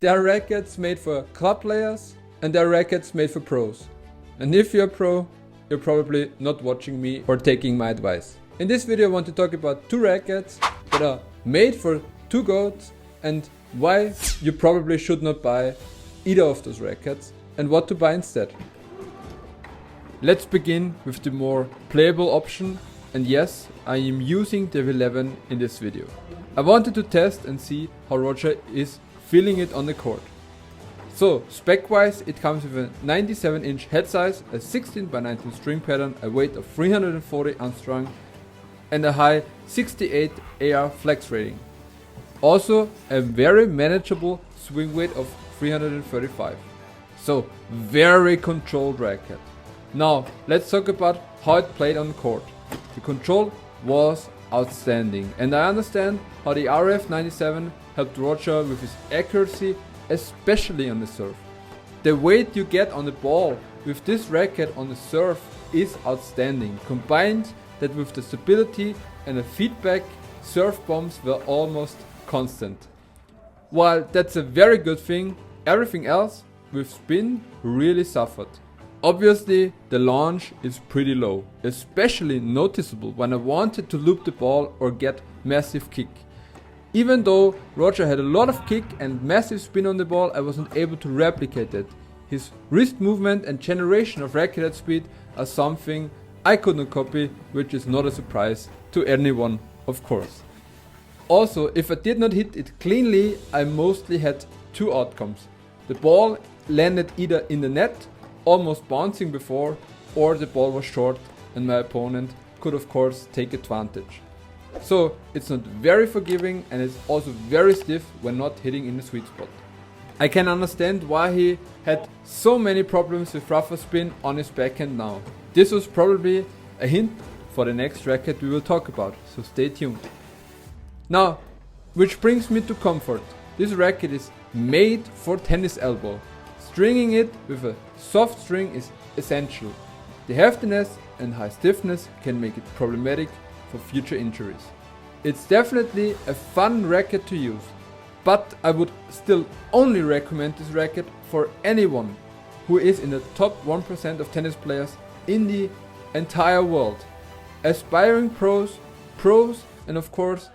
There are rackets made for club players and there are rackets made for pros. And if you're a pro, you're probably not watching me or taking my advice. In this video I want to talk about two rackets that are made for two goats and why you probably should not buy either of those rackets and what to buy instead. Let's begin with the more playable option, and yes, I am using the 11 in this video. I wanted to test and see how Roger is feeling it on the court. So spec wise it comes with a 97-inch head size, a 16x19 string pattern, a weight of 340 unstrung and a high 68 AR flex rating. Also a very manageable swing weight of 335. So very controlled racket. Now let's talk about how it played on the court. The control was outstanding and I understand how the RF97 helped Roger with his accuracy, especially on the serve. The weight you get on the ball with this racket on the serve is outstanding. Combined that with the stability and the feedback, serve bombs were almost constant. While that's a very good thing, everything else with spin really suffered. Obviously the launch is pretty low, especially noticeable when I wanted to loop the ball or get massive kick. Even though Roger had a lot of kick and massive spin on the ball, I wasn't able to replicate it. His wrist movement and generation of racket head speed are something I could not copy, which is not a surprise to anyone, of course. Also, if I did not hit it cleanly, I mostly had two outcomes. The ball landed either in the net, almost bouncing before, or the ball was short and my opponent could of course take advantage. So it's not very forgiving and it's also very stiff when not hitting in the sweet spot. I can understand why he had so many problems with rougher spin on his backhand now. This was probably a hint for the next racket we will talk about, so stay tuned. Now, which brings me to comfort. This racket is made for tennis elbow. Stringing it with a soft string is essential. The heftiness and high stiffness can make it problematic for future injuries. It's definitely a fun racket to use, but I would still only recommend this racket for anyone who is in the top 1% of tennis players in the entire world. Aspiring pros, and of course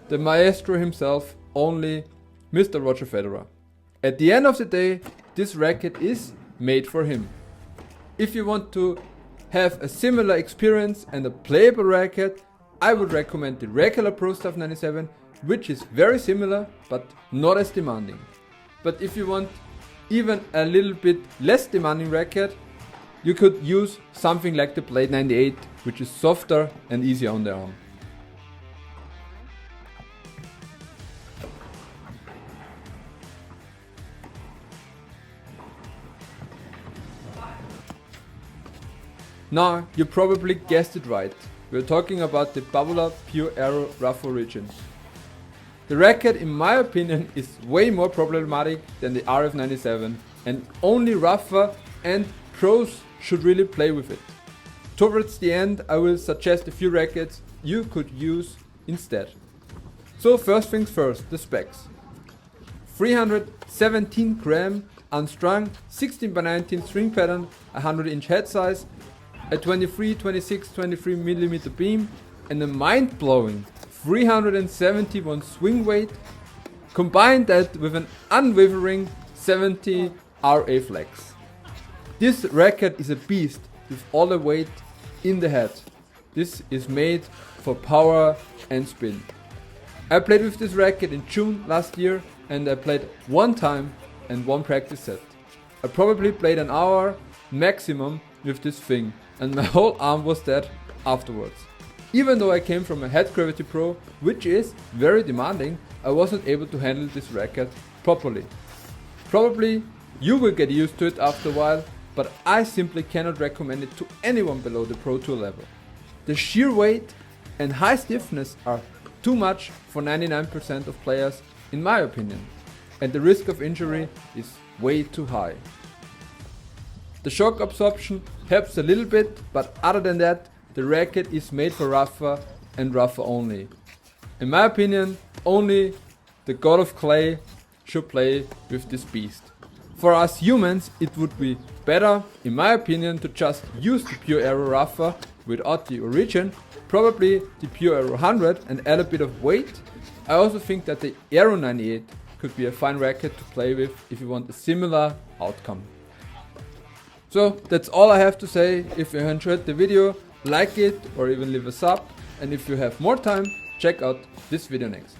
the maestro himself, only Mr. Roger Federer. At the end of the day, this racket is made for him. If you want to have a similar experience and a playable racket, I would recommend the regular Pro Taf-97, which is very similar but not as demanding. But if you want even a little bit less demanding racket, you could use something like the Blade 98, which is softer and easier on the arm. Now, you probably guessed it right. We're talking about the Bubula Pure Aero Rough Origin. The racket, in my opinion, is way more problematic than the RF97 and only rougher and pros should really play with it. Towards the end, I will suggest a few rackets you could use instead. So first things first, the specs. 317 gram unstrung, 16x19 string pattern, 100-inch head size, a 23 mm beam and a mind-blowing 371 swing weight. Combine that with an unwavering 70 RA flex. This racket is a beast with all the weight in the head. This is made for power and spin. I played with this racket in June last year and I played one time and one practice set. I probably played an hour maximum with this thing and my whole arm was dead afterwards. Even though I came from a head gravity pro, which is very demanding, I wasn't able to handle this racket properly. Probably you will get used to it after a while, but I simply cannot recommend it to anyone below the Pro Tour level. The sheer weight and high stiffness are too much for 99% of players in my opinion, and the risk of injury is way too high. The shock absorption helps a little bit, but other than that, the racket is made for rougher and rougher only. In my opinion, only the god of clay should play with this beast. For us humans, it would be better, in my opinion, to just use the Pure Aero rougher without the origin, probably the Pure Aero 100, and add a bit of weight. I also think that the Aero 98 could be a fine racket to play with if you want a similar outcome. So that's all I have to say. If you enjoyed the video, like it or even leave a sub, and if you have more time, check out this video next.